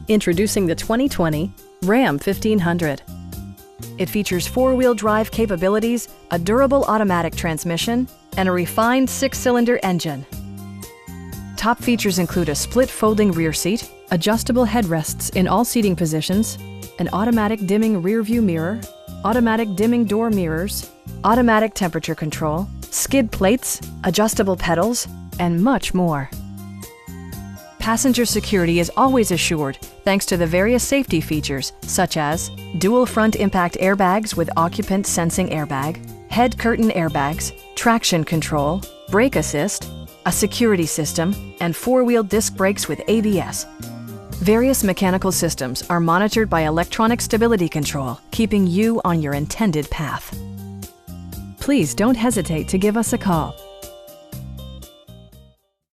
Introducing the 2020 Ram 1500. It features four-wheel drive capabilities, a durable automatic transmission, and a refined six-cylinder engine. Top features include a split folding rear seat, adjustable headrests in all seating positions, an automatic dimming rear-view mirror, automatic dimming door mirrors, automatic temperature control, skid plates, adjustable pedals, and much more. Passenger security is always assured thanks to the various safety features such as dual front impact airbags with occupant sensing airbag, head curtain airbags, traction control, brake assist, a security system, and four-wheel disc brakes with ABS. Various mechanical systems are monitored by electronic stability control, keeping you on your intended path. Please don't hesitate to give us a call.